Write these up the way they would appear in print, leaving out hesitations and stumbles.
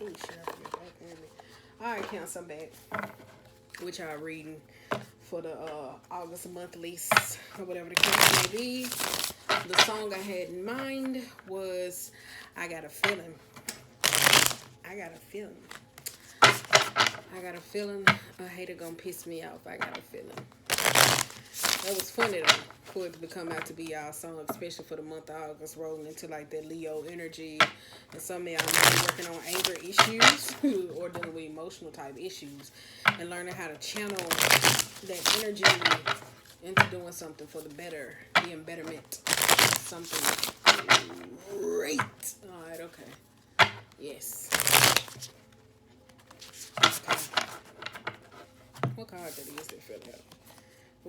Oh shit, I forgot back early. Alright, Cancer, I'm back. Which y'all reading for the August monthlies or whatever the case may be. The song I had in mind was I Got a Feeling. I got a feeling. I got a feeling a hater gonna piss me off. I got a feeling. That was funny though, for it to become out to be our song, especially for the month of August, rolling into like that Leo energy. And some of y'all may be working on anger issues or dealing with emotional type issues and learning how to channel that energy into doing something for the better, the embetterment. Something great. Alright, okay. Yes. Okay. What card that is that fell out?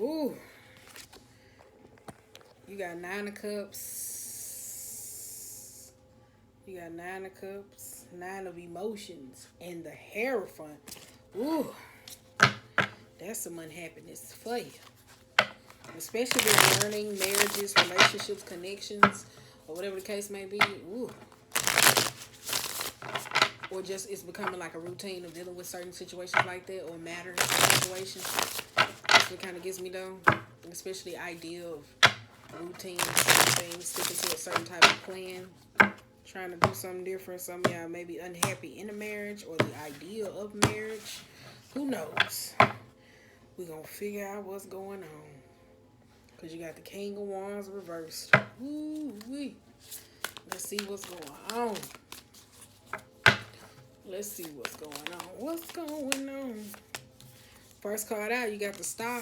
Ooh. You got 9 of Cups. You got 9 of Cups. 9 of Emotions. And the Hierophant. Ooh. That's some unhappiness for you. Especially with learning, marriages, relationships, connections, or whatever the case may be. Ooh. Or just it's becoming like a routine of dealing with certain situations like that, or matters situations. That's what kind of gets me though. Especially the idea of routine, things, sticking to a certain type of plan, trying to do something different. Some of y'all may be unhappy in a marriage or the idea of marriage. Who knows? We're going to figure out what's going on. Because you got the King of Wands reversed. Woo-wee. Let's see what's going on. Let's see what's going on. What's going on? First card out, you got the Star.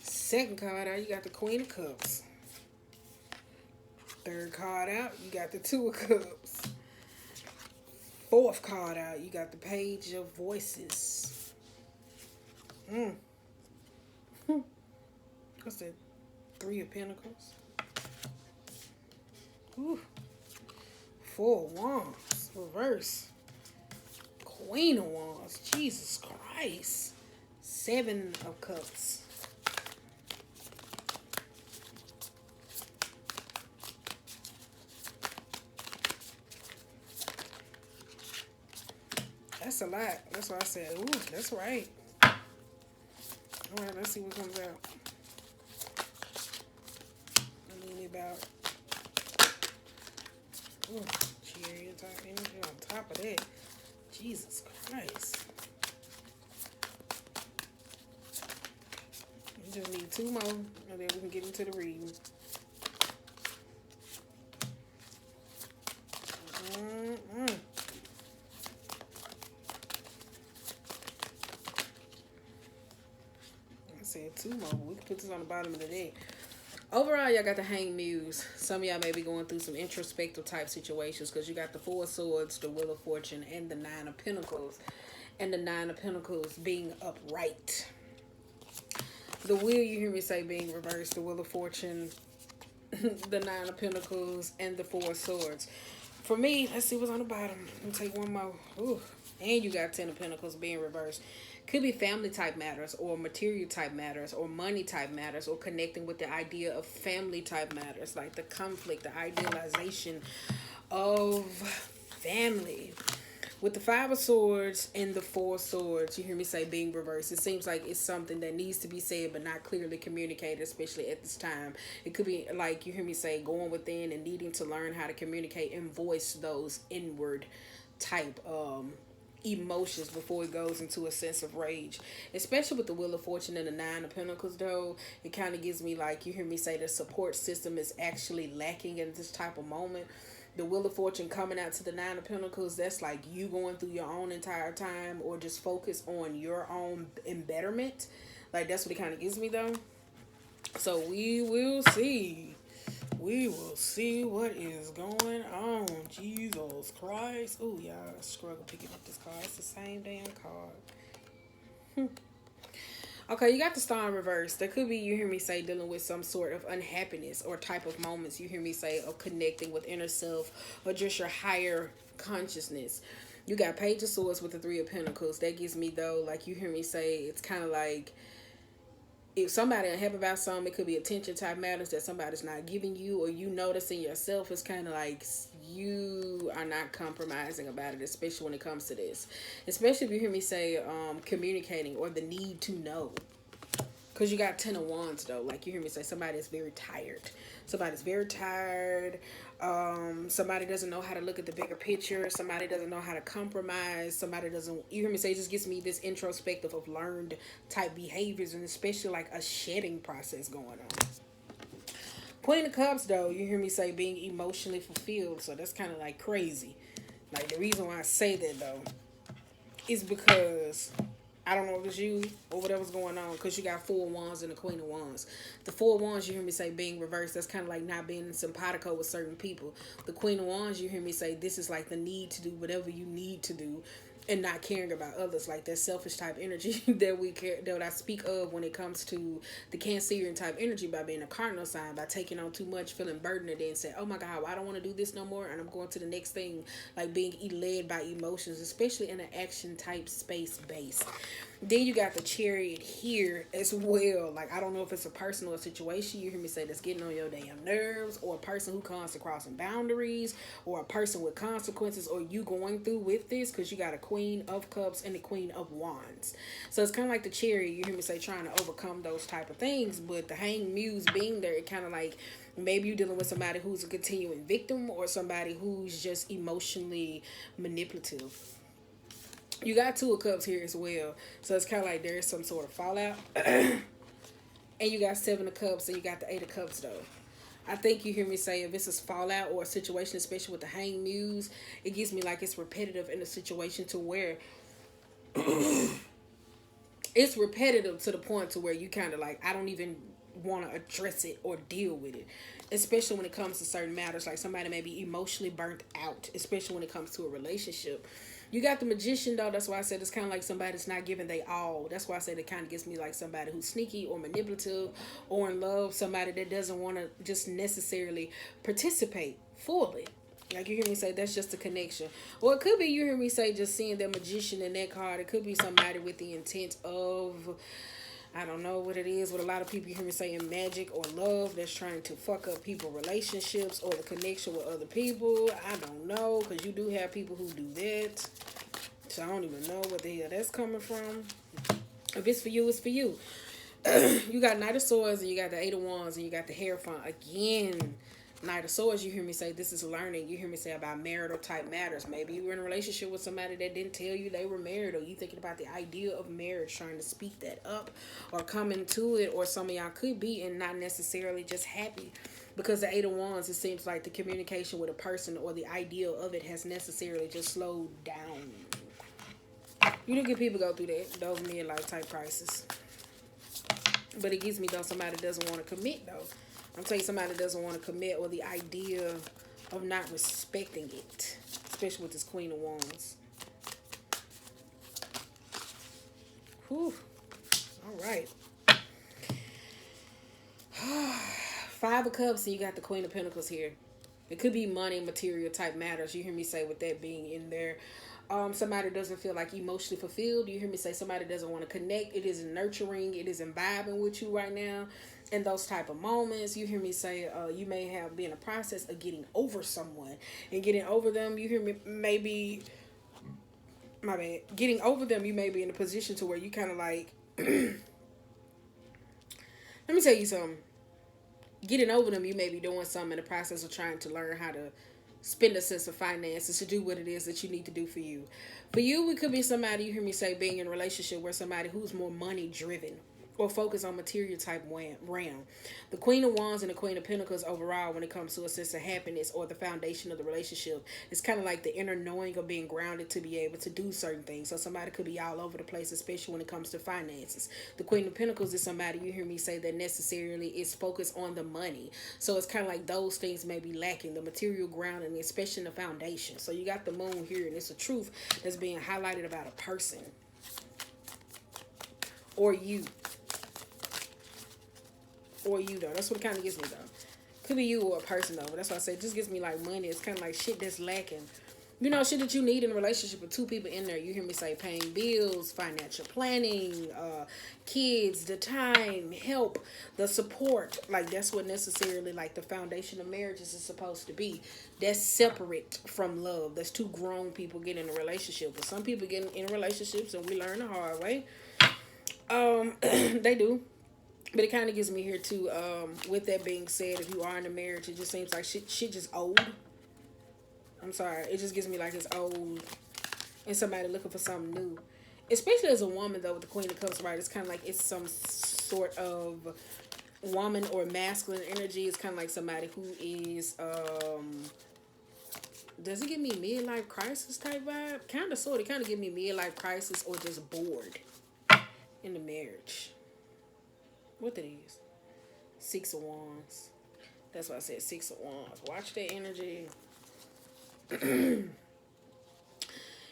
Second card out, you got the Queen of Cups. Third card out, you got the Two of Cups. Fourth card out, you got the Page of Voices. What's that? 3 of Pentacles. Ooh. 4 of Wands. Reverse. Queen of Wands. Jesus Christ. 7 of Cups. That's a lot. That's why I said, ooh, that's right. Alright, let's see what comes out. I mean about chariot type energy on top of that. Jesus Christ. We just need 2 more and then we can get into the reading. I said 2 more. We can put this on the bottom of the deck. Overall, y'all got the Hanged Muse. Some of y'all may be going through some introspective type situations because you got the 4 of Swords, the Wheel of Fortune, and the 9 of Pentacles. And the 9 of Pentacles being upright. The Wheel, you hear me say, being reversed. The Wheel of Fortune, the 9 of Pentacles, and the 4 of Swords. For me, let's see what's on the bottom. Let me take one more. Ooh. And you got 10 of Pentacles being reversed. Could be family type matters, or material type matters, or money type matters, or connecting with the idea of family type matters, like the conflict, the idealization of family. With the 5 of Swords and the 4 of Swords, you hear me say being reversed. It seems like it's something that needs to be said but not clearly communicated, especially at this time. It could be like, you hear me say, going within and needing to learn how to communicate and voice those inward type emotions before it goes into a sense of rage. Especially with the Wheel of Fortune and the 9 of Pentacles though, it kind of gives me like, you hear me say, the support system is actually lacking in this type of moment. The Wheel of Fortune coming out to the 9 of Pentacles, that's like you going through your own entire time, or just focus on your own embetterment. Like, that's what it kind of gives me though. So we will see. We will see what is going on. Jesus Christ. Oh, y'all struggle picking up this card. It's the same damn card. Okay, you got the Star in reverse. That could be, you hear me say, dealing with some sort of unhappiness or type of moments, you hear me say, of connecting with inner self or just your higher consciousness. You got Page of Swords with the 3 of Pentacles. That gives me, though, like you hear me say, it's kind of like if somebody unhappy about something, it could be attention type matters that somebody's not giving you, or you noticing yourself. It's kind of like you are not compromising about it, especially when it comes to this. Especially if you hear me say communicating or the need to know. Because you got 10 of Wands, though. Like, you hear me say somebody is very tired. Somebody's very tired. Somebody doesn't know how to look at the bigger picture. Somebody doesn't know how to compromise. Somebody doesn't... You hear me say it just gives me this introspective of learned type behaviors, and especially like a shedding process going on. Queen of Cups, though, you hear me say being emotionally fulfilled. So that's kind of like crazy. Like, the reason why I say that, though, is because... I don't know if it's you or whatever's going on, because you got 4 Wands and the Queen of Wands. The 4 Wands, you hear me say being reversed. That's kind of like not being simpatico with certain people. The Queen of Wands, you hear me say this is like the need to do whatever you need to do and not caring about others, like that selfish type energy that we care, that I speak of when it comes to the Cancerian type energy, by being a cardinal sign, by taking on too much, feeling burdened, and then say, oh my God, well, I don't want to do this no more, and I'm going to the next thing, like being led by emotions, especially in an action type space base. Then you got the Chariot here as well. Like, I don't know if it's a person or a situation, you hear me say, that's getting on your damn nerves, or a person who comes to crossing boundaries, or a person with consequences, or you going through with this, because you got a Queen of Cups and the Queen of Wands. So it's kind of like the Chariot, you hear me say, trying to overcome those type of things. But the Hanged Muse being there, it kind of like, maybe you're dealing with somebody who's a continuing victim, or somebody who's just emotionally manipulative. You got 2 of Cups here as well. So it's kind of like there's some sort of fallout. And you got 7 of Cups, and you got the 8 of Cups, though. I think you hear me say if this is fallout or a situation, especially with the Hanged Muse, it gives me like it's repetitive in a situation to where it's repetitive to the point to where you kind of like, I don't even want to address it or deal with it, especially when it comes to certain matters. Like, somebody may be emotionally burnt out, especially when it comes to a relationship. You got the Magician, though. That's why I said it's kind of like somebody that's not giving they all. That's why I said it kind of gives me like somebody who's sneaky or manipulative or in love. Somebody that doesn't want to just necessarily participate fully. Like, you hear me say that's just a connection. Or it could be you hear me say just seeing the Magician in that card. It could be somebody with the intent of... I don't know what it is with a lot of people you hear me saying magic or love that's trying to fuck up people's relationships or the connection with other people. I don't know, because you do have people who do that. So I don't even know what the hell that's coming from. If it's for you, it's for you. You got Knight of Swords, and you got the 8 of Wands, and you got the Hierophant. Again, Knight of Swords, you hear me say this is learning. You hear me say about marital type matters. Maybe you were in a relationship with somebody that didn't tell you they were married, or you thinking about the idea of marriage, trying to speak that up or come into it, or some of y'all could be and not necessarily just happy. Because the 8 of Wands, it seems like the communication with a person or the idea of it has necessarily just slowed down. You do get people go through that, those midlife type crisis. But it gives me, though, somebody doesn't want to commit, though. I'm telling you, somebody doesn't want to commit, or the idea of not respecting it, especially with this Queen of Wands. Whew. All right. 5 of Cups, and you got the Queen of Pentacles here. It could be money, material type matters. You hear me say with that being in there. Somebody doesn't feel like emotionally fulfilled. You hear me say somebody doesn't want to connect. It isn't nurturing. It isn't vibing with you right now. In those type of moments, you hear me say you may have been in a process of getting over someone. And getting over them, you hear me, maybe, my bad, getting over them, you may be in a position to where you kind of like, let me tell you something. Getting over them, you may be doing something in the process of trying to learn how to spend a sense of finances to do what it is that you need to do for you. For you, it could be somebody, you hear me say, being in a relationship where somebody who's more money driven or focus on material type realm. The Queen of Wands and the Queen of Pentacles overall, when it comes to a sense of happiness or the foundation of the relationship, it's kind of like the inner knowing of being grounded to be able to do certain things. So somebody could be all over the place, especially when it comes to finances. The Queen of Pentacles is somebody, you hear me say, that necessarily is focused on the money. So it's kind of like those things may be lacking, the material grounding, especially in the foundation. So you got the Moon here, and it's a truth that's being highlighted about a person or you. Or you, though. That's what it kind of gives me, though. Could be you or a person, though. But that's why I say it just gives me, like, money. It's kind of like shit that's lacking. You know, shit that you need in a relationship with two people in there. You hear me say paying bills, financial planning, kids, the time, help, the support. Like, that's what necessarily, like, the foundation of marriages is supposed to be. That's separate from love. That's two grown people getting in a relationship. But some people get in relationships, and we learn the hard way. They do. But it kind of gives me here, too. With that being said, if you are in a marriage, it just seems like shit just old. I'm sorry. It just gives me like it's old and somebody looking for something new. Especially as a woman, though, with the Queen of Cups, right? It's kind of like it's some sort of woman or masculine energy. It's kind of like somebody who is, does it give me midlife crisis type vibe? Kind of, sort of. Kind of give me midlife crisis or just bored in the marriage. What that is? Six of Wands. That's why I said Six of Wands. Watch that energy.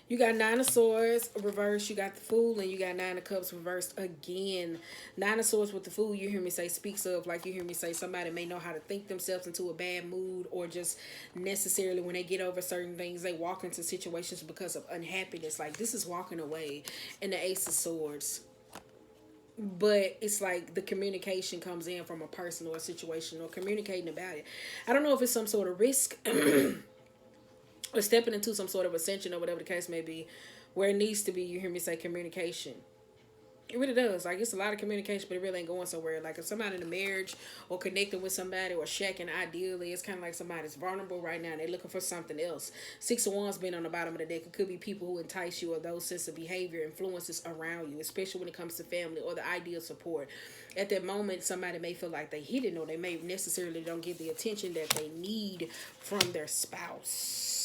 You got Nine of Swords reversed. You got the Fool, and you got Nine of Cups reversed again. Nine of Swords with the Fool, you hear me say, speaks of, like you hear me say, somebody may know how to think themselves into a bad mood, or just necessarily when they get over certain things, they walk into situations because of unhappiness. Like, this is walking away. And the Ace of Swords. But it's like the communication comes in from a person or a situation, or communicating about it. I don't know if it's some sort of risk or stepping into some sort of ascension or whatever the case may be, where it needs to be, you hear me say, communication. It really does. Like, it's a lot of communication, but it really ain't going somewhere. Like, if somebody in a marriage or connecting with somebody or shacking, ideally, it's kind of like somebody's vulnerable right now and they're looking for something else. Six of Wands being on the bottom of the deck, it could be people who entice you or those sense of behavior influences around you, especially when it comes to family or the idea of support. At that moment, somebody may feel like they hidden, or they may necessarily don't get the attention that they need from their spouse.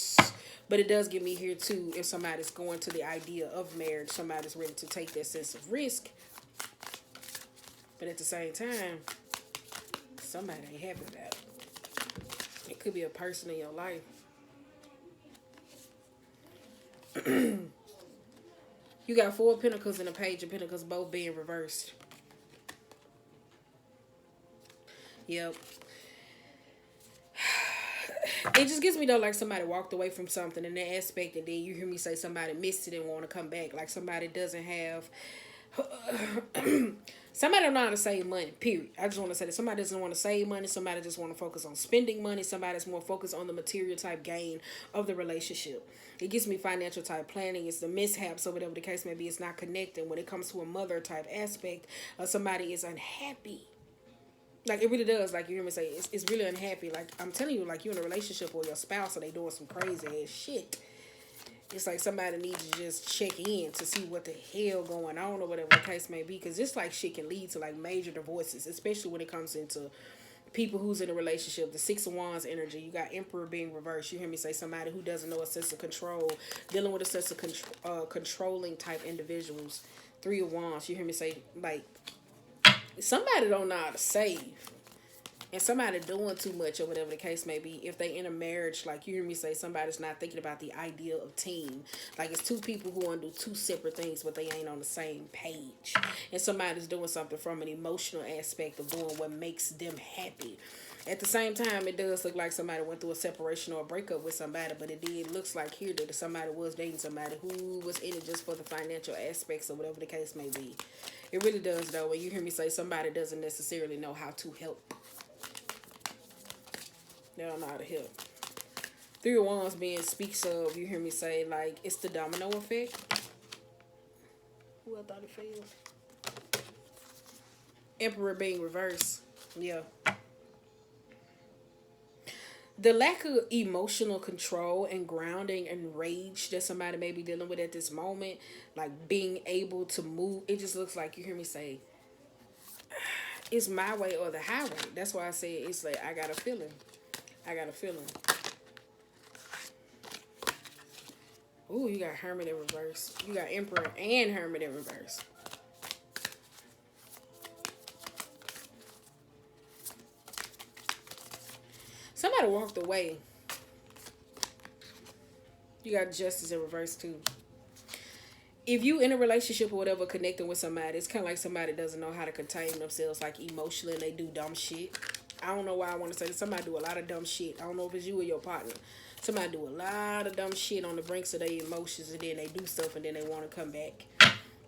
But it does give me here, too, if somebody's going to the idea of marriage, somebody's ready to take that sense of risk. But at the same time, somebody ain't happy about it. It could be a person in your life. You got Four of Pentacles and a Page of Pentacles both being reversed. Yep. It just gives me, though, like somebody walked away from something in that aspect, and then you hear me say somebody missed it and want to come back. Like somebody doesn't have... Somebody don't know how to save money, period. I just want to say that somebody doesn't want to save money. Somebody just want to focus on spending money. Somebody's more focused on the material type gain of the relationship. It gives me financial type planning. It's the mishaps or whatever the case may be. It's not connecting. When it comes to a mother type aspect, somebody is unhappy. Like, it really does. Like, you hear me say, it's really unhappy. Like, I'm telling you, like, you in a relationship with your spouse, or they doing some crazy ass shit. It's like somebody needs to just check in to see what the hell going on, or whatever the case may be. Because this, like, shit can lead to, like, major divorces, especially when it comes into people who's in a relationship. The Six of Wands energy. You got Emperor being reversed. You hear me say somebody who doesn't know a sense of control, dealing with a sense of controlling type individuals. Three of Wands. You hear me say, like, somebody don't know how to save, and somebody doing too much or whatever the case may be. If they in a marriage, like you hear me say, somebody's not thinking about the idea of team. Like, it's two people who want to do two separate things, but they ain't on the same page. And somebody's doing something from an emotional aspect of doing what makes them happy. At the same time, it does look like somebody went through a separation or a breakup with somebody, but it looks like here that somebody was dating somebody who was in it just for the financial aspects or whatever the case may be. It really does, though, when you hear me say somebody doesn't necessarily know how to help. They don't know how to help. Three of Wands being speaks of, you hear me say, like, it's the domino effect. Who I thought it failed? Emperor being reversed. Yeah. The lack of emotional control and grounding and rage that somebody may be dealing with at this moment, like being able to move, it just looks like, you hear me say, it's my way or the highway. That's why I say it's like, I got a feeling. I got a feeling. Ooh, you got Hermit in reverse. You got Emperor and Hermit in reverse. Somebody walked away. You got Justice in reverse too. If you in a relationship or whatever, connecting with somebody, it's kind of like somebody doesn't know how to contain themselves, like emotionally, and they do dumb shit. I don't know why I want to say that. Somebody do a lot of dumb shit. I don't know if it's you or your partner. Somebody do a lot of dumb shit on the brinks of their emotions, and then they do stuff, and then they want to come back.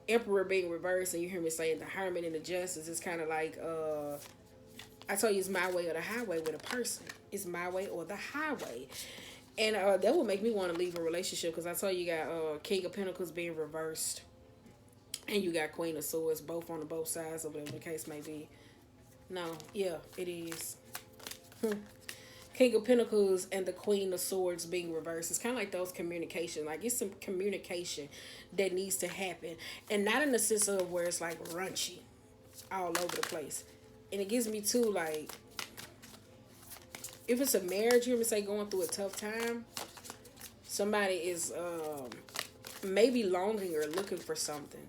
Emperor being reversed, and you hear me saying the Hermit and the Justice. It's kind of like, I told you, it's my way or the highway with a person. It's my way or the highway. And that would make me want to leave a relationship, because I told you, you got King of Pentacles being reversed, and you got Queen of Swords, both on the both sides, or whatever the case may be. No, yeah, it is. King of Pentacles and the Queen of Swords being reversed. It's kind of like those communication. Like, it's some communication that needs to happen. And not in the sense of where it's like raunchy all over the place. And it gives me too, like, if it's a marriage, you hear me say, going through a tough time, somebody is maybe longing or looking for something.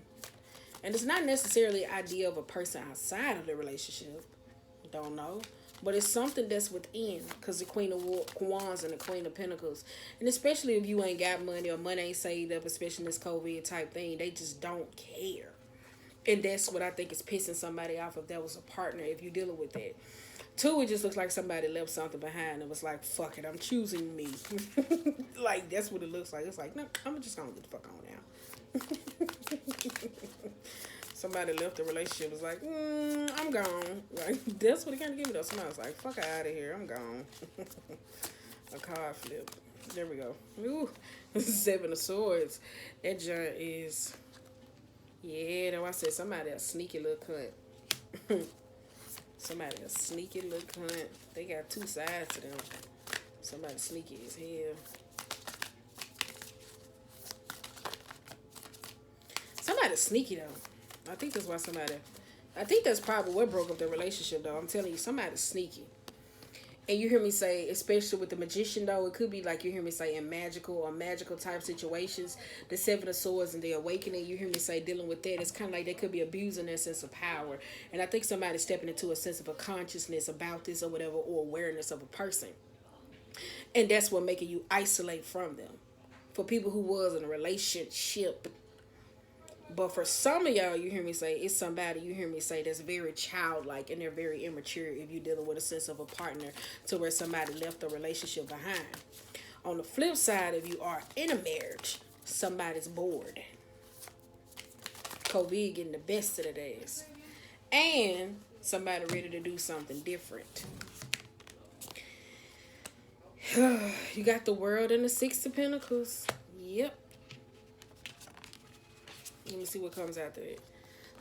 And it's not necessarily the idea of a person outside of the relationship. Don't know. But it's something that's within, because the Queen of Wands and the Queen of Pentacles. And especially if you ain't got money or money ain't saved up, especially in this COVID type thing, they just don't care. And that's what I think is pissing somebody off if that was a partner, if you're dealing with that. Two, it just looks like somebody left something behind and was like, fuck it, I'm choosing me. Like, that's what it looks like. It's like, no, I'm just gonna get the fuck on now. Somebody left the relationship, was like, I'm gone. Like, that's what it kind of gave me though. Somebody was like, fuck out of here, I'm gone. A card flip. There we go. Ooh, Seven of Swords. That giant is, yeah, though I said somebody a sneaky little cunt. Somebody a sneaky little cunt. They got two sides to them. Somebody sneaky as hell. Somebody sneaky though. I think that's why I think that's probably what broke up their relationship though. I'm telling you, somebody's sneaky. And you hear me say, especially with the Magician though, it could be like you hear me say in magical type situations. The Seven of Swords and the Awakening, you hear me say dealing with that. It's kind of like they could be abusing their sense of power. And I think somebody's stepping into a sense of a consciousness about this or whatever, or awareness of a person. And that's what making you isolate from them. For people who was in a relationship. But for some of y'all, you hear me say, it's somebody, you hear me say, that's very childlike and they're very immature if you're dealing with a sense of a partner to where somebody left a relationship behind. On the flip side, if you are in a marriage, somebody's bored. COVID getting the best of the days. And somebody ready to do something different. You got the World and the Six of Pentacles. Yep. Let me see what comes after it.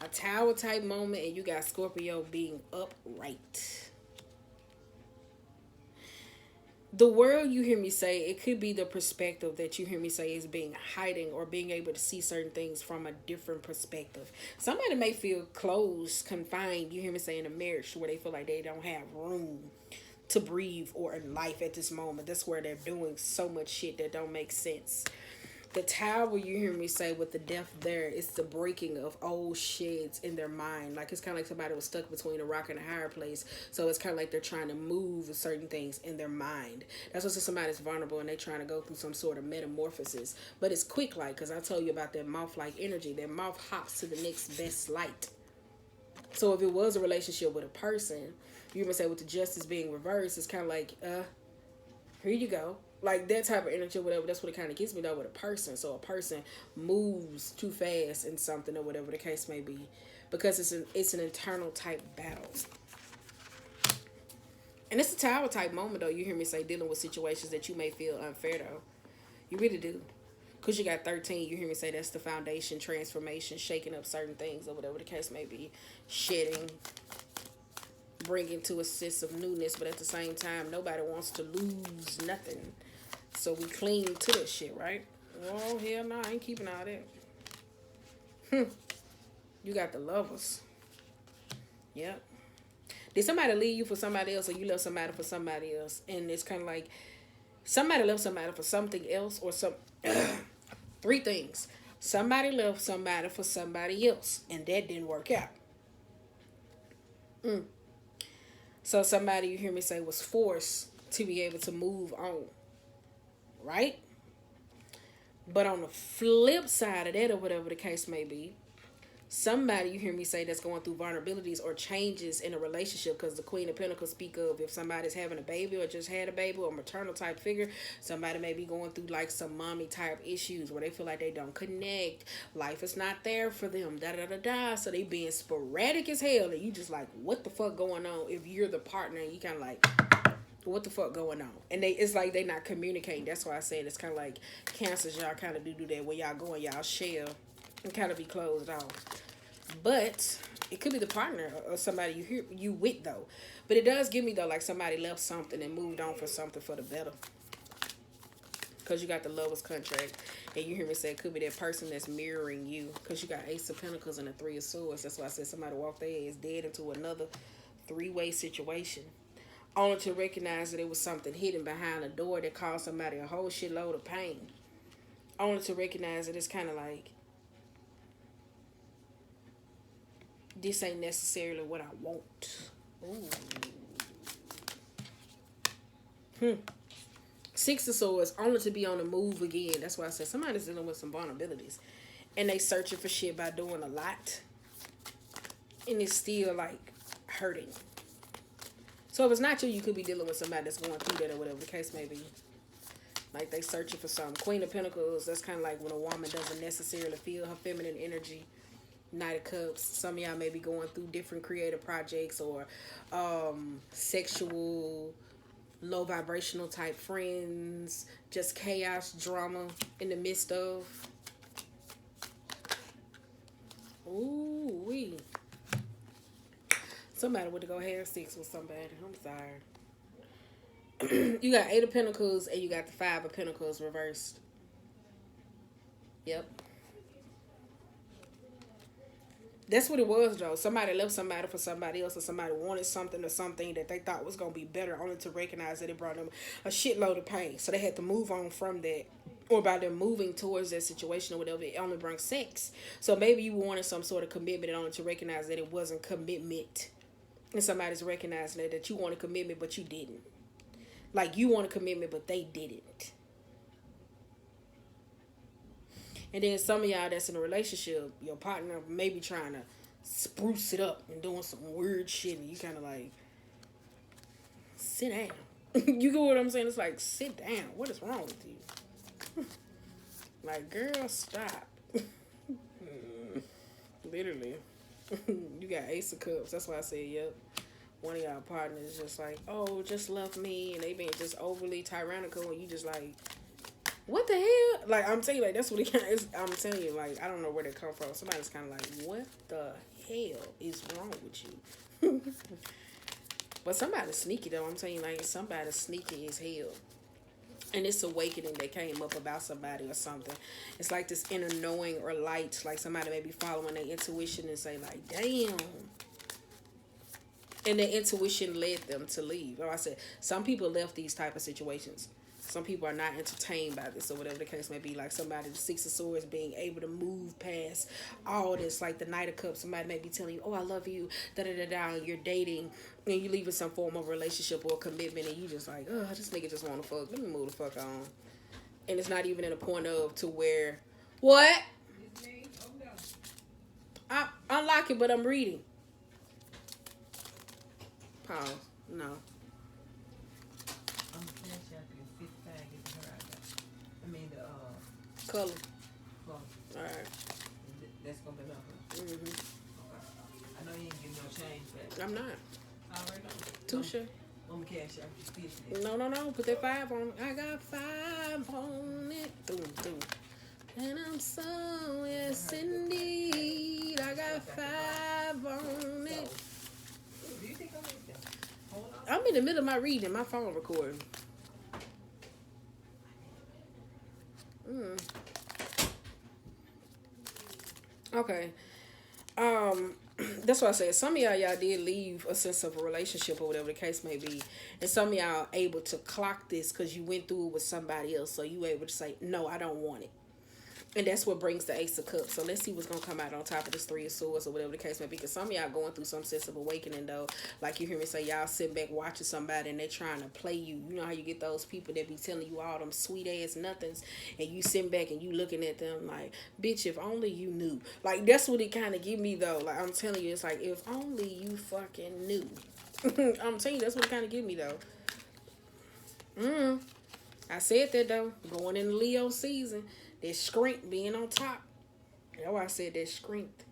A Tower type moment, and you got Scorpio being upright. The World, you hear me say, it could be the perspective that you hear me say is being hiding or being able to see certain things from a different perspective. Somebody may feel closed, confined, you hear me say, in a marriage where they feel like they don't have room to breathe or in life at this moment. That's where they're doing so much shit that don't make sense. The Tower, you hear me say, with the death there, it's the breaking of old sheds in their mind. Like, it's kind of like somebody was stuck between a rock and a hard place. So it's kind of like they're trying to move certain things in their mind. That's what somebody's vulnerable and they're trying to go through some sort of metamorphosis. But it's quick, like, because I told you about that moth-like energy. Their mouth hops to the next best light. So if it was a relationship with a person, you even say with the Justice being reversed, it's kind of like, here you go. Like that type of energy or whatever, that's what it kind of gives me though with a person. So a person moves too fast in something or whatever the case may be, because it's an internal type battle. And it's a Tower type moment though, you hear me say, dealing with situations that you may feel unfair though. You really do. Because you got 13, you hear me say that's the foundation, transformation, shaking up certain things or whatever the case may be, shedding, bringing to a sense of newness, but at the same time, nobody wants to lose nothing. So we cling to that shit, right? Oh, hell no, I ain't keeping all that. You got the Lovers. Yep. Did somebody leave you for somebody else, or you left somebody for somebody else? And it's kind of like somebody left somebody for something else, or some three things. Somebody left somebody for somebody else, and that didn't work out. So somebody, you hear me say, was forced to be able to move on. Right? But on the flip side of that, or whatever the case may be, Somebody you hear me say that's going through vulnerabilities or changes in a relationship, because the Queen of Pentacles speak of if somebody's having a baby or just had a baby or maternal type figure. Somebody may be going through like some mommy type issues where they feel like they don't connect, life is not there for them, da da da da, so they being sporadic as hell, and you just like, what the fuck going on? If you're the partner, you kind of like, what the fuck going on? And it's like they not communicating. That's why I said it's kind of like Cancers, y'all kind of do that when y'all go in y'all shell and kind of be closed off. But it could be the partner or somebody you with though. But it does give me though like somebody left something and moved on for something for the better. Because you got the Lover's contract, and you hear me say it could be that person that's mirroring you. Because you got Ace of Pentacles and the Three of Swords. That's why I said somebody walked their ass dead into another three-way situation, only to recognize that it was something hidden behind a door that caused somebody a whole shitload of pain. Only to recognize that it's kind of like, this ain't necessarily what I want. Ooh. Six of Swords, only to be on the move again. That's why I said somebody's dealing with some vulnerabilities. And they searching for shit by doing a lot. And it's still like hurting. So if it's not you, you could be dealing with somebody that's going through that or whatever the case may be. Like they searching for something. Queen of Pentacles, that's kind of like when a woman doesn't necessarily feel her feminine energy. Knight of Cups, some of y'all may be going through different creative projects or sexual, low vibrational type friends, just chaos, drama in the midst of. Ooh, wee. Somebody would go have sex with somebody. I'm sorry. You got Eight of Pentacles and you got the Five of Pentacles reversed. Yep. That's what it was, though. Somebody left somebody for somebody else, or somebody wanted something or something that they thought was going to be better, only to recognize that it brought them a shitload of pain. So they had to move on from that. Or by them moving towards that situation or whatever, it only brings sex. So maybe you wanted some sort of commitment, only to recognize that it wasn't commitment. And somebody's recognizing that you wanted commitment, but you didn't. Like, you wanted commitment, but they didn't. And then some of y'all that's in a relationship, your partner may be trying to spruce it up and doing some weird shit, and you kind of like, sit down. You get what I'm saying? It's like, sit down. What is wrong with you? Like, girl, stop. Literally. You got Ace of Cups. That's why I said, yep. One of y'all partners just like, oh, just love me. And they being just overly tyrannical, and you just like, what the hell? Like, I'm telling you, like, that's what it kind of is. I'm telling you, like, I don't know where they come from. Somebody's kind of like, what the hell is wrong with you? But somebody's sneaky, though. I'm telling you, like, somebody's sneaky as hell. And it's awakening that came up about somebody or something. It's like this inner knowing or light. Like, somebody may be following their intuition and say, like, damn. And their intuition led them to leave. Like I said, some people left these type of situations. Some people are not entertained by this or whatever the case may be. Like somebody, the Six of Swords, being able to move past all this. Like the Knight of Cups, somebody may be telling you, oh, I love you, da-da-da-da, and you're dating, and you leave in some form of relationship or commitment, and you just like, oh, this nigga just want to fuck. Let me move the fuck on. And it's not even in a point of to where, what? I unlock it, but I'm reading. Pause. No. Color. Alright. That's gonna be enough. Mm-hmm. Okay. I know you ain't getting no change back. I'm not. I already know. Touche. I'm cash out. No. Put that 5 on. I got 5 on it. Boom. And I'm so, yes indeed. I got 5 on it. Do you think I'm in there? Hold on. I'm in the middle of my reading. My phone recording. Okay. That's what I said. Some of y'all did leave a sense of a relationship or whatever the case may be. And some of y'all able to clock this because you went through it with somebody else. So you able to say, no, I don't want it. And that's what brings the Ace of Cups. So let's see what's going to come out on top of this Three of Swords or whatever the case may be. Because some of y'all going through some sense of awakening, though. Like you hear me say, y'all sit back watching somebody and they trying to play you. You know how you get those people that be telling you all them sweet ass nothings. And you sitting back and you looking at them like, bitch, if only you knew. Like, that's what it kind of give me, though. Like, I'm telling you, it's like, if only you fucking knew. I'm telling you, that's what it kind of give me, though. I said that, though. Going in the Leo season. That strength being on top. That's why I said that strength.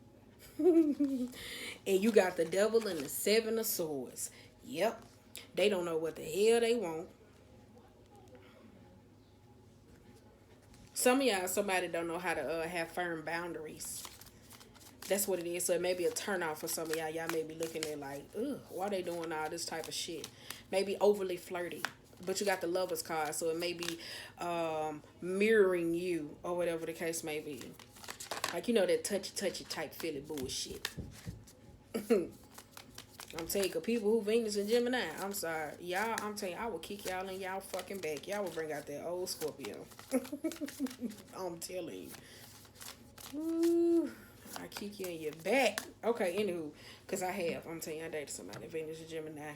And you got the Devil and the Seven of Swords. Yep. They don't know what the hell they want. Some of y'all, somebody don't know how to have firm boundaries. That's what it is. So it may be a turnoff for some of y'all. Y'all may be looking at like, ugh, why they doing all this type of shit? Maybe overly flirty. But you got the Lover's card, so it may be mirroring you or whatever the case may be. Like, you know, that touchy type feeling bullshit. I'm telling you, people who Venus and Gemini, I'm sorry. Y'all, I'm telling you, I will kick y'all in y'all fucking back. Y'all will bring out that old Scorpio. I'm telling you. Ooh, I kick you in your back. Okay, anywho, because I'm telling you, I dated somebody, Venus and Gemini.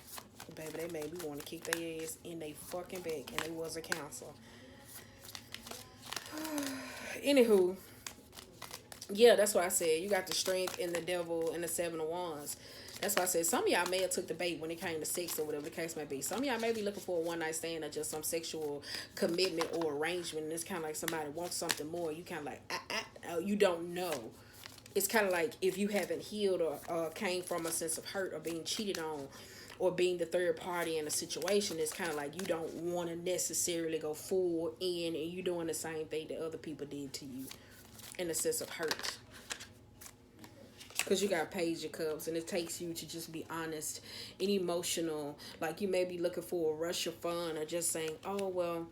Baby, they made me want to kick their ass in their fucking back, and they was a counselor. Anywho, yeah, that's why I said you got the Strength and the Devil and the Seven of Wands. That's why I said some of y'all may have took the bait when it came to sex or whatever the case may be. Some of y'all may be looking for a one night stand or just some sexual commitment or arrangement, and it's kind of like somebody wants something more. You kind of like, you don't know. It's kind of like if you haven't healed or came from a sense of hurt or being cheated on, or being the third party in a situation, it's kind of like you don't want to necessarily go full in and you doing the same thing that other people did to you in a sense of hurt. Because you got Page of Cups and it takes you to just be honest and emotional. Like you may be looking for a rush of fun or just saying, oh, well,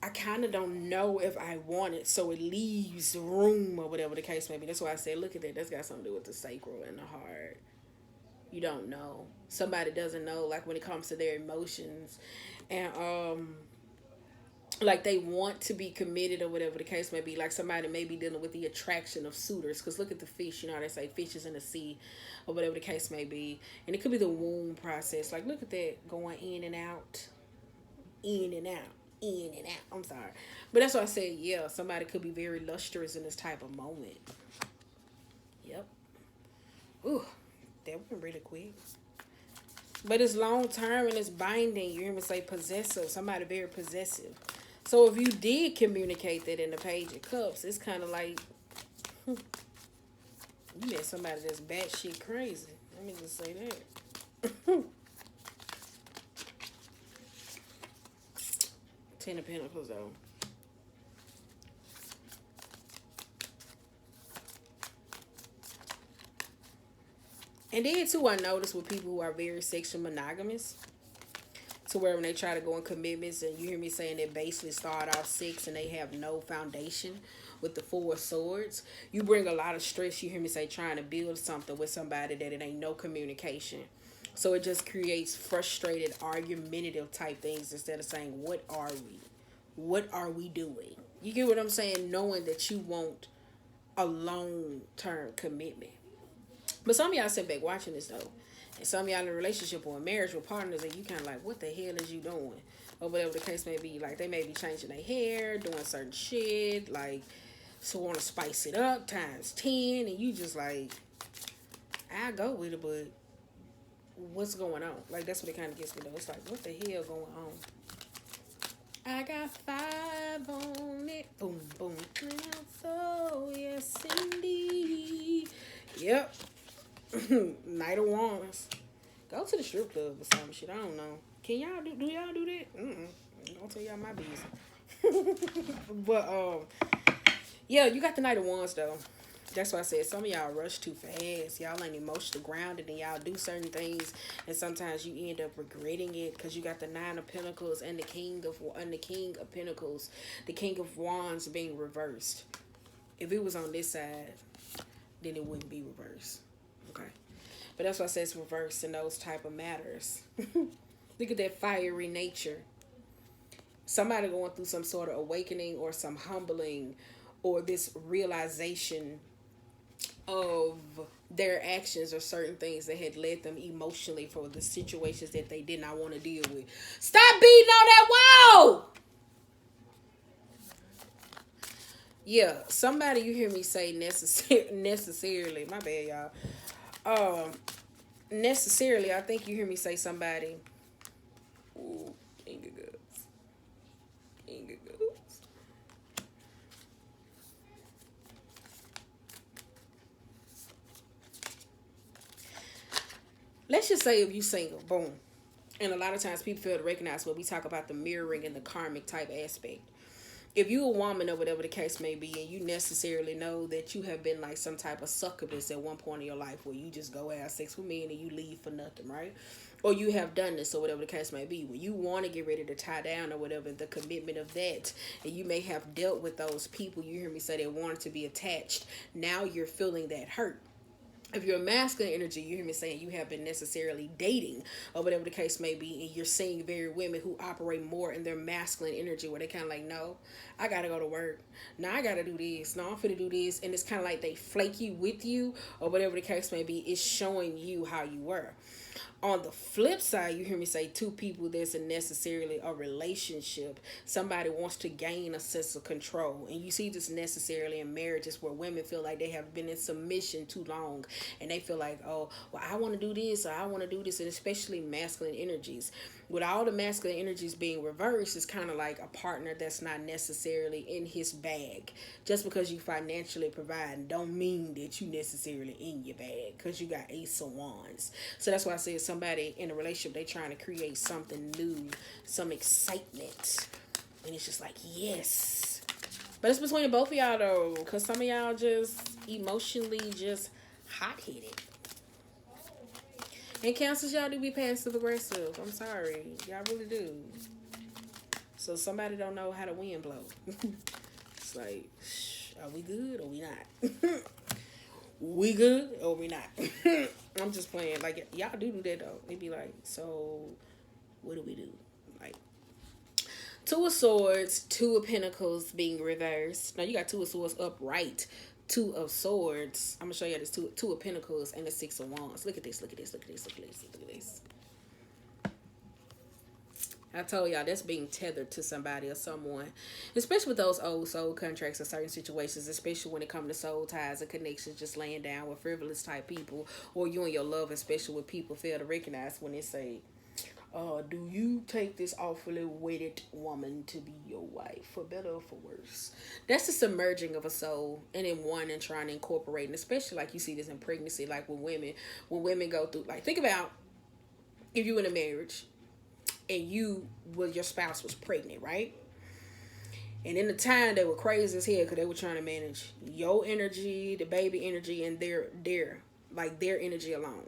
I kind of don't know if I want it. So it leaves room or whatever the case may be. That's why I say, look at that. That's got something to do with the sacral and the heart. You don't know. Somebody doesn't know, like when it comes to their emotions, and like they want to be committed or whatever the case may be. Like somebody may be dealing with the attraction of suitors, because look at the fish. You know how they say fish is in the sea, or whatever the case may be. And it could be the womb process. Like look at that, going in and out, in and out, in and out. I'm sorry, but that's why I said, yeah, somebody could be very lustrous in this type of moment. Yep. Ooh. That went really quick. But it's long term and it's binding. You hear me say possessive. Somebody very possessive. So if you did communicate that in the Page of Cups, it's kind of like you met somebody that's batshit crazy. Let me just say that. Ten of Pentacles though. And then, too, I notice with people who are very sexual monogamous, to where when they try to go in commitments, and you hear me saying they basically start off sex and they have no foundation with the Four of Swords, you bring a lot of stress, you hear me say, trying to build something with somebody that it ain't no communication. So it just creates frustrated, argumentative type things instead of saying, what are we? What are we doing? You get what I'm saying? Knowing that you want a long-term commitment. But some of y'all sit back watching this though. And some of y'all in a relationship or a marriage with partners and you kind of like, what the hell is you doing? Or whatever the case may be. Like they may be changing their hair, doing certain shit. Like, so want to spice it up times 10. And you just like, I go with it, but what's going on? Like that's what it kind of gets me though. It's like, what the hell going on? I got 5 on it. Boom, boom. So, yes, indeed. Yep. Knight of Wands. Go to the strip club or some shit. I don't know. Can y'all do y'all do that? Don't tell y'all my business. But yeah, you got the Knight of Wands though. That's why I said some of y'all rush too fast. Y'all ain't emotionally grounded and y'all do certain things and sometimes you end up regretting it because you got the Nine of Pentacles and the King of Pentacles, the King of Wands being reversed. If it was on this side, then it wouldn't be reversed. Okay. But that's why I say it's reversed in those type of matters. Look at that fiery nature. Somebody going through some sort of awakening or some humbling or this realization of their actions or certain things that had led them emotionally for the situations that they did not want to deal with. Stop beating on that wall! Yeah, somebody you hear me say necessarily. My bad, y'all. Necessarily, I think you hear me say somebody. Ooh, Inga Goods. Inga Goods. Let's just say if you single, boom. And a lot of times people fail to recognize when we talk about the mirroring and the karmic type aspect. If you a woman or whatever the case may be, and you necessarily know that you have been like some type of succubus at one point in your life where you just go have sex with men and you leave for nothing, right? Or you have done this or whatever the case may be. When you want to get ready to tie down or whatever, the commitment of that, and you may have dealt with those people, you hear me say they wanted to be attached. Now you're feeling that hurt. If you're a masculine energy, you hear me saying you have been necessarily dating or whatever the case may be, and you're seeing very women who operate more in their masculine energy where they kind of like, no, I gotta go to work. No, I gotta do this. No, I'm finna do this. And it's kind of like they flaky with you or whatever the case may be. It's showing you how you were. On the flip side, you hear me say two people that's necessarily a relationship. Somebody wants to gain a sense of control. And you see this necessarily in marriages where women feel like they have been in submission too long. And they feel like, oh, well, I want to do this or I want to do this. And especially masculine energies. With all the masculine energies being reversed, it's kind of like a partner that's not necessarily in his bag. Just because you financially provide don't mean that you necessarily in your bag, because you got Ace of Wands. So that's why I said somebody in a relationship, they trying to create something new, some excitement. And it's just like, yes. But it's between both of y'all though, because some of y'all just emotionally just hot-headed. And Cancers, y'all do be passive aggressive. I'm sorry. Y'all really do. So somebody don't know how to wind blow. It's like, are we good or we not? We good or we not? I'm just playing. Like, y'all do that though. They be like, so what do we do? Like, Two of Swords, Two of Pentacles being reversed. Now you got Two of Swords upright. Two of Swords. I'm gonna show you this two of Pentacles and the Six of Wands. Look at this. Look at this. Look at this. Look at this. Look at this. I told y'all that's being tethered to somebody or someone, especially with those old soul contracts or certain situations, especially when it comes to soul ties and connections, just laying down with frivolous type people, or you and your love, especially with people fail to recognize when they say, do you take this awfully wedded woman to be your wife, for better or for worse? That's the submerging of a soul and in one and trying to incorporate, and especially like you see this in pregnancy, like when women go through, like think about if you in a marriage and your spouse was pregnant, right? And in the time they were crazy as hell because they were trying to manage your energy, the baby energy, and their energy alone.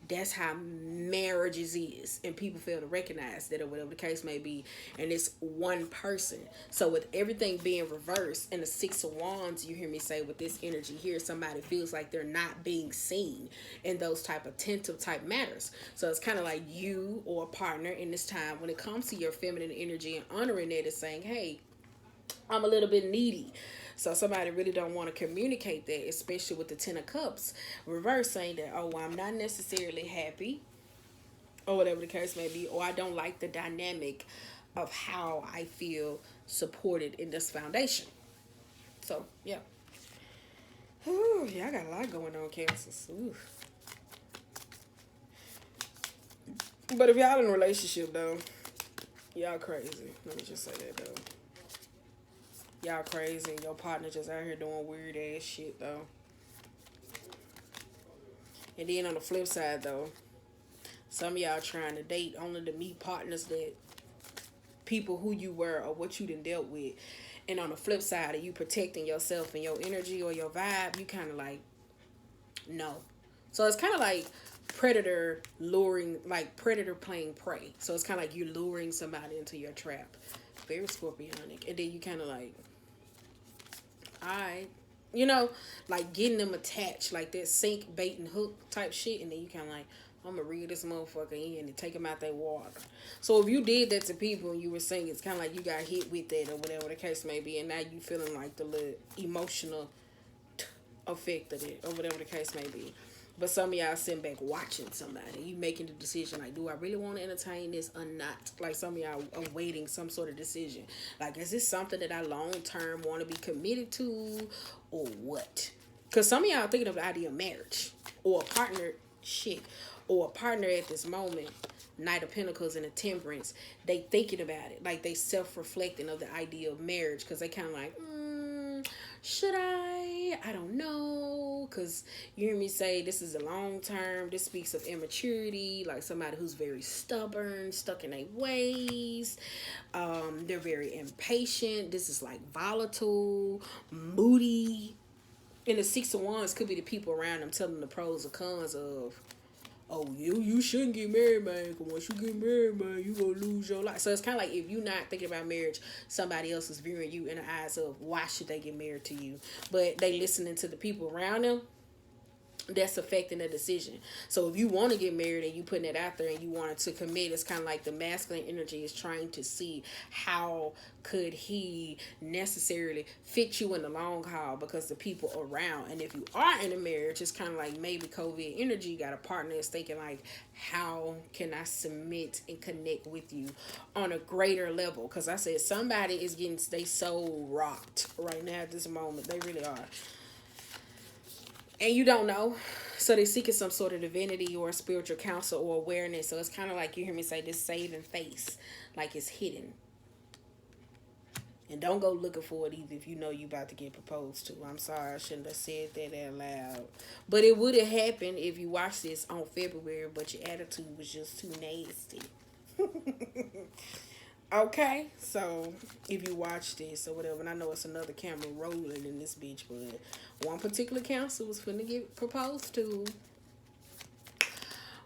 That's how marriages is, and people fail to recognize that or whatever the case may be, and it's one person. So with everything being reversed and the Six of Wands, you hear me say with this energy here, somebody feels like they're not being seen in those type of tentative type matters. So it's kind of like you or a partner in this time when it comes to your feminine energy and honoring it is saying, hey, I'm a little bit needy. So somebody really don't want to communicate that, especially with the Ten of Cups reverse, saying that, oh, well, I'm not necessarily happy or whatever the case may be, or I don't like the dynamic of how I feel supported in this foundation. So, yeah. Whew, yeah, I got a lot going on, Cancers. Oof. But if y'all in a relationship, though, y'all crazy. Let me just say that, though. Y'all crazy and your partner just out here doing weird ass shit though. And then on the flip side though, some of y'all trying to date only to meet partners that people who you were or what you done dealt with. And on the flip side of you protecting yourself and your energy or your vibe, you kind of like, no. So it's kind of like predator luring, like predator playing prey. So it's kind of like you're luring somebody into your trap. Very scorpionic. And then you kind of like, alright, like getting them attached, like that sink, bait, and hook type shit, and then you kind of like, I'm gonna reel this motherfucker in and take him out that water. So if you did that to people and you were saying it's kind of like you got hit with that or whatever the case may be, and now you feeling like the little emotional effect of it or whatever the case may be. But some of y'all sitting back watching somebody. You making the decision like, do I really want to entertain this or not? Like some of y'all awaiting some sort of decision. Like, is this something that I long term want to be committed to or what? Because some of y'all thinking of the idea of marriage or a partnership or a partner at this moment. Knight of Pentacles and a Temperance. They thinking about it. Like they self-reflecting of the idea of marriage because they kind of like, should I don't know, because you hear me say this is a long term. This speaks of immaturity, like somebody who's very stubborn, stuck in their ways. They're very impatient. This is like volatile, moody. And the Six of Wands could be the people around them telling the pros and cons of, oh, you shouldn't get married, man, because once you get married, man, you gonna lose your life. So it's kind of like if you're not thinking about marriage, somebody else is viewing you in the eyes of why should they get married to you. But they listening to the people around them, that's affecting the decision. So if you want to get married and you putting it out there and you wanted to commit, it's kind of like the masculine energy is trying to see how could he necessarily fit you in the long haul because the people around. And if you are in a marriage, it's kind of like maybe COVID energy got a partner that's thinking like, how can I submit and connect with you on a greater level? Because I said somebody is getting they soul rocked right now at this moment. They really are. And you don't know. So they're seeking some sort of divinity or spiritual counsel or awareness. So it's kind of like you hear me say this saving face. Like it's hidden. And don't go looking for it either if you know you about to get proposed to. I'm sorry, I shouldn't have said that out loud. But it would have happened if you watched this on February, but your attitude was just too nasty. Okay, so if you watch this or whatever, and I know it's another camera rolling in this bitch, but one particular council was finna get proposed to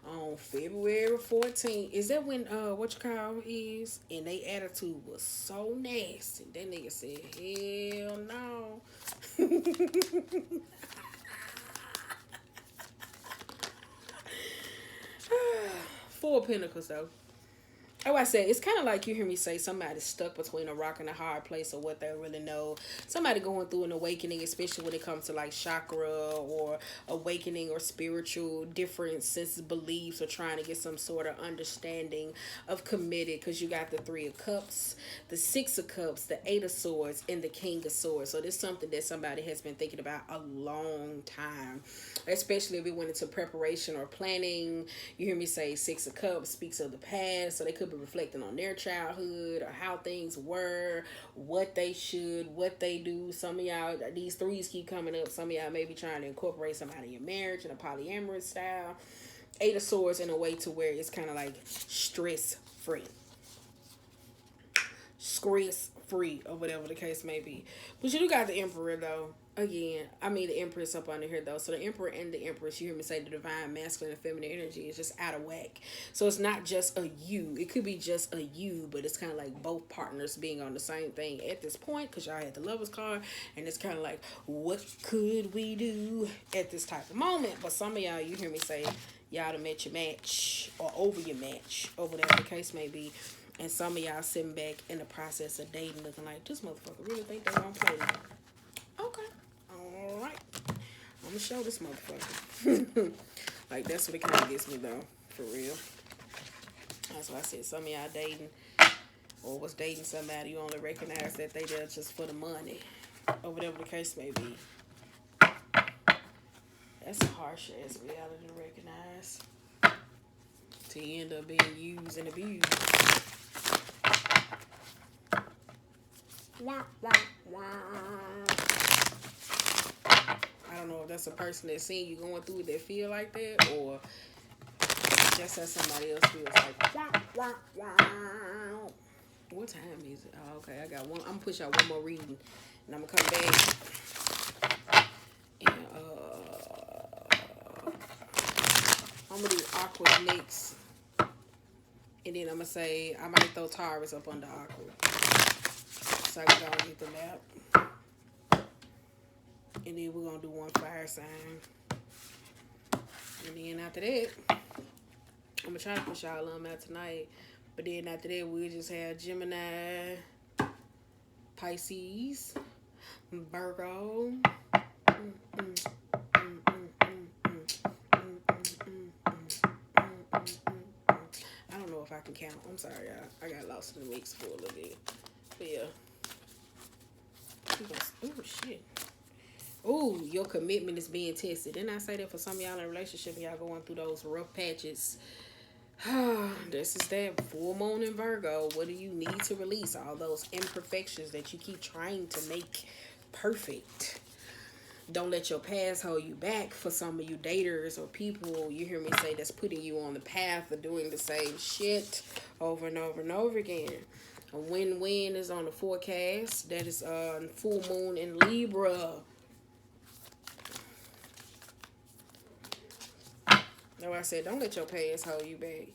on February 14th. Is that when what you call is? And they attitude was so nasty. That nigga said, hell no. Four of Pentacles though. Oh, I said, it's kind of like you hear me say somebody's stuck between a rock and a hard place or what they really know. Somebody going through an awakening, especially when it comes to like chakra or awakening or spiritual different senses, beliefs, or trying to get some sort of understanding of committed. Because you got the Three of Cups, the Six of Cups, the Eight of Swords, and the King of Swords. So this is something that somebody has been thinking about a long time, especially if we went into preparation or planning. You hear me say Six of Cups speaks of the past, so they could be reflecting on their childhood or how things were, what they should, what they do. Some of y'all, these threes keep coming up. Some of y'all may be trying to incorporate somebody in your marriage in a polyamorous style. Eight of Swords in a way to where it's kind of like stress free or whatever the case may be. But you do got the Emperor though. Again, I mean the Empress up under here though. So the Emperor and the Empress, you hear me say the divine masculine and feminine energy is just out of whack. So it's not just a you. It could be just a you, but it's kind of like both partners being on the same thing at this point because y'all had the Lovers card, and it's kind of like, what could we do at this type of moment? But some of y'all, you hear me say, y'all done met your match or over your match or whatever the case may be. And some of y'all sitting back in the process of dating looking like, this motherfucker really think they gonna play me. Okay. Alright. I'm gonna show this motherfucker. Like, that's what it kind of gets me, though. For real. That's why I said some of y'all dating or was dating somebody, you only recognize that they there just for the money. Or whatever the case may be. That's a harsh ass reality to recognize. To end up being used and abused. Wah, wah, wah. I don't know if that's a person that's seen you going through it that feel like that, or just as somebody else feels like, wah, wah, wah. What time is it? Oh, okay, I got one. I'm gonna push out one more reading, and I'm gonna come back. And I'm gonna do Aqua next, and then I'm gonna say I might throw Taurus up under Aqua, so I can go and get the map. And then we're going to do one fire sign. And then after that, I'm gonna try to push all of them out tonight. But then after that, we'll just have Gemini, Pisces, Virgo. I don't know if I can count. I'm sorry, I got lost in the mix for a little bit. But yeah. Oh, shit. Oh, your commitment is being tested. Didn't I say that for some of y'all in a relationship, y'all going through those rough patches? This is that full moon in Virgo. What do you need to release? All those imperfections that you keep trying to make perfect. Don't let your past hold you back. For some of you daters or people, you hear me say, that's putting you on the path of doing the same shit over and over and over again. A win-win is on the forecast. That is full moon in Libra. No, I said, don't let your past hold you back.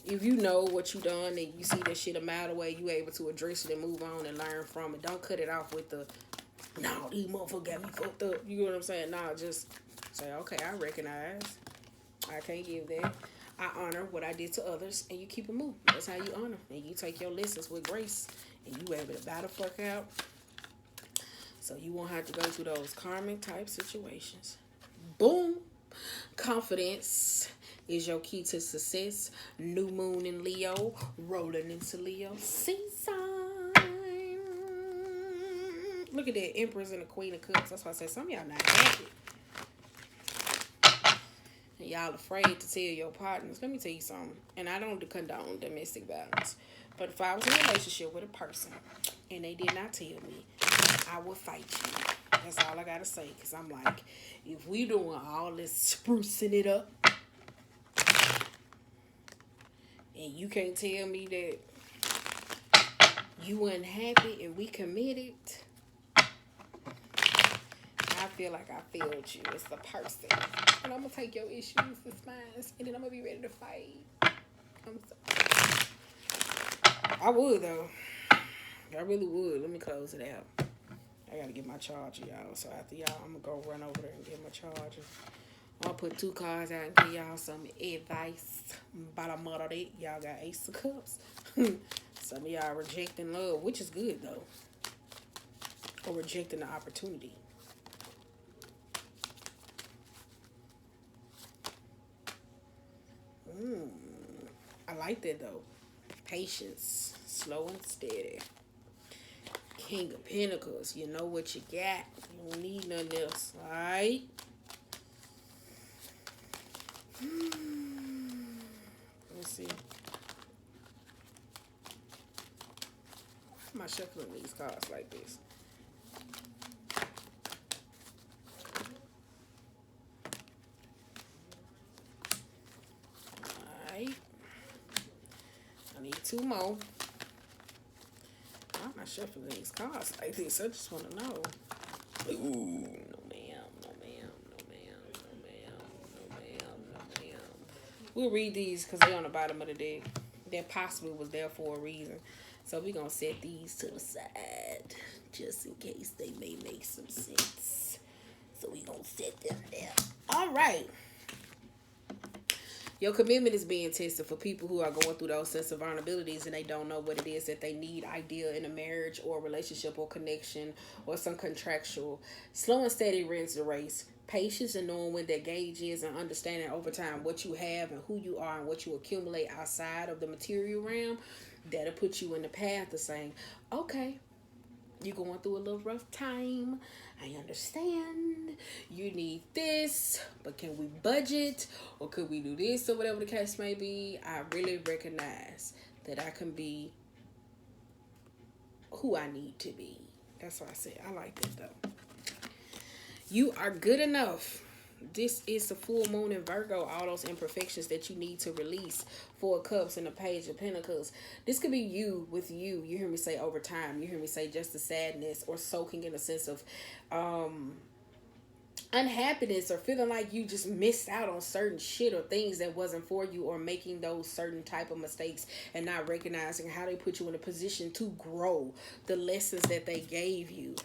If you know what you done and you see that shit a mile away, you able to address it and move on and learn from it. Don't cut it off with the, no, these motherfuckers got me fucked up. You know what I'm saying? No, just say, okay, I recognize. I can't give that. I honor what I did to others, and you keep it moving. That's how you honor. And you take your lessons with grace, and you able to battle fuck out. So you won't have to go through those karmic type situations. Boom. Confidence is your key to success. New moon in Leo, rolling into Leo season. Look at that, Empress and the Queen of Cups. That's why I said some of y'all not happy. And y'all afraid to tell your partners. Let me tell you something. And I don't condone domestic violence. But if I was in a relationship with a person and they did not tell me, I would fight you. That's all I gotta say. Because I'm like, if we doing all this sprucing it up, and you can't tell me that you wasn't happy and we committed, I feel like I failed you as a person. And I'm going to take your issues as mine, and then I'm going to be ready to fight. I'm sorry. I would, though. I really would. Let me close it out. I got to get my charger, y'all. So after y'all, I'm going to go run over there and get my charger. I'll put 2 cards out and give y'all some advice. Bottom of that, y'all got Ace of Cups. Some of y'all rejecting love, which is good, though. Or rejecting the opportunity. I like that, though. Patience. Slow and steady. King of Pentacles. You know what you got. You don't need none else. Alright? Let's see. Why am I shuffling these cards like this? Alright. I need 2 more. Why am I shuffling these cards like this? I just want to know. Ooh, no ma'am, no ma'am, no ma'am, no ma'am, no ma'am, no ma'am. We'll read these because they're on the bottom of the deck. That possibly was there for a reason. So we're going to set these to the side just in case they may make some sense. So we're going to set them there. All right. Your commitment is being tested for people who are going through those sense of vulnerabilities and they don't know what it is that they need ideal in a marriage or relationship or connection or some contractual. Slow and steady wins the race. Patience and knowing when that gauge is and understanding over time what you have and who you are and what you accumulate outside of the material realm, that'll put you in the path of saying, okay, you're going through a little rough time. I understand. You need this, but can we budget? Or could we do this or whatever the case may be? I really recognize that I can be who I need to be. That's what I said. I like that though. You are good enough. This is the full moon in Virgo. All those imperfections that you need to release. 4 Cups and the Page of Pentacles. This could be you with you. You hear me say over time. You hear me say just the sadness or soaking in a sense of unhappiness or feeling like you just missed out on certain shit or things that wasn't for you, or making those certain type of mistakes and not recognizing how they put you in a position to grow, the lessons that they gave you.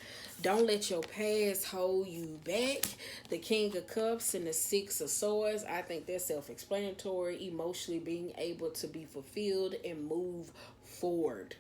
Don't let your past hold you back. The King of Cups and the Six of Swords, I think they're self-explanatory. Emotionally being able to be fulfilled and move forward.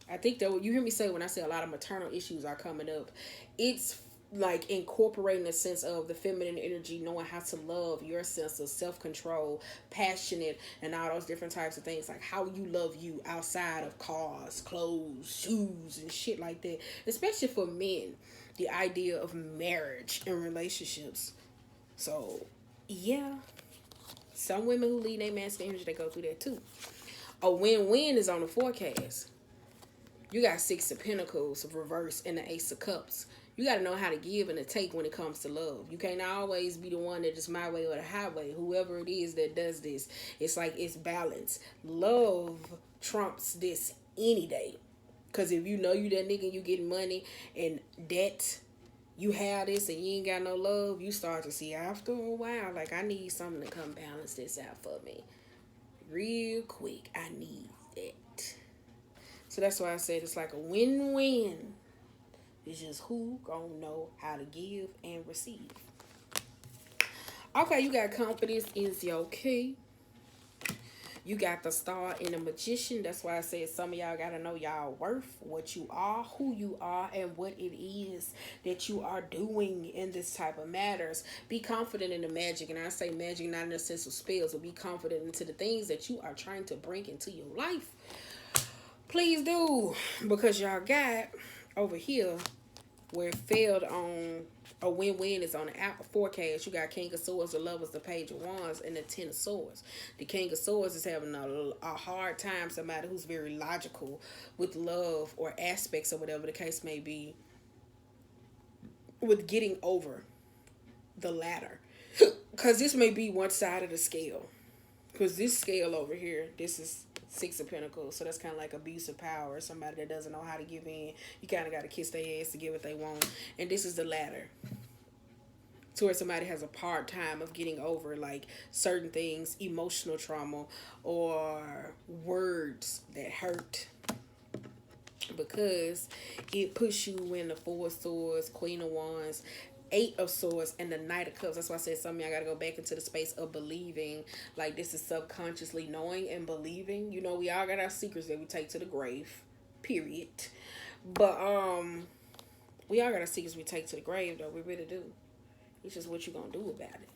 I think that what you hear me say when I say a lot of maternal issues are coming up, it's like incorporating a sense of the feminine energy, knowing how to love, your sense of self-control, passionate, and all those different types of things, like how you love you outside of cars, clothes, shoes, and shit like that. Especially for men, the idea of marriage and relationships. So yeah, some women who lead their masculine energy, they go through that too. A win-win is on the forecast. You got Six of Pentacles reverse and the Ace of Cups. You got to know how to give and to take when it comes to love. You can't always be the one that is my way or the highway. Whoever it is that does this, it's like it's balance. Love trumps this any day. Because if you know you that nigga, you getting money and that you have this and you ain't got no love, you start to see after a while, like, I need something to come balance this out for me. Real quick, I need that. So that's why I said it's like a win-win. It's just who gonna know how to give and receive. Okay, you got confidence is your key. You got the Star and the Magician. That's why I said some of y'all gotta know y'all worth, what you are, who you are, and what it is that you are doing in this type of matters. Be confident in the magic, and I say magic not in the sense of spells, but be confident into the things that you are trying to bring into your life. Please do, because y'all got over here where it failed on a win-win is on the forecast. You got King of Swords, the Lovers, the Page of Wands, and the Ten of Swords. The King of Swords is having a hard time, somebody who's very logical with love or aspects or whatever the case may be, with getting over the latter. Because this may be one side of the scale. Because this scale over here, this is Six of Pentacles. So that's kind of like abuse of power. Somebody that doesn't know how to give in. You kind of got to kiss their ass to get what they want. And this is the ladder. To where somebody has a hard time of getting over like certain things, emotional trauma or words that hurt. Because it puts you in the Four of Swords, Queen of Wands, Eight of Swords, and the Knight of Cups. That's why I said some of y'all gotta go back into the space of believing. Like, this is subconsciously knowing and believing. You know, we all got our secrets that we take to the grave. Period. But we all got our secrets we take to the grave, though. We really do. It's just what you gonna do about it.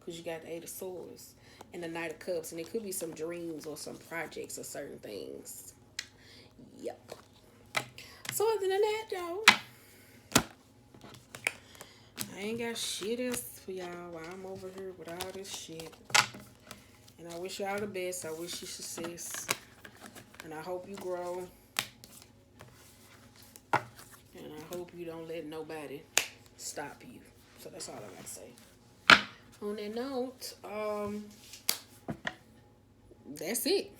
Because you got the Eight of Swords and the Knight of Cups. And it could be some dreams or some projects or certain things. Yep. So other than that, though, I ain't got shit else for y'all while I'm over here with all this shit. And I wish y'all the best. I wish you success. And I hope you grow. And I hope you don't let nobody stop you. So that's all I gotta say. On that note, that's it.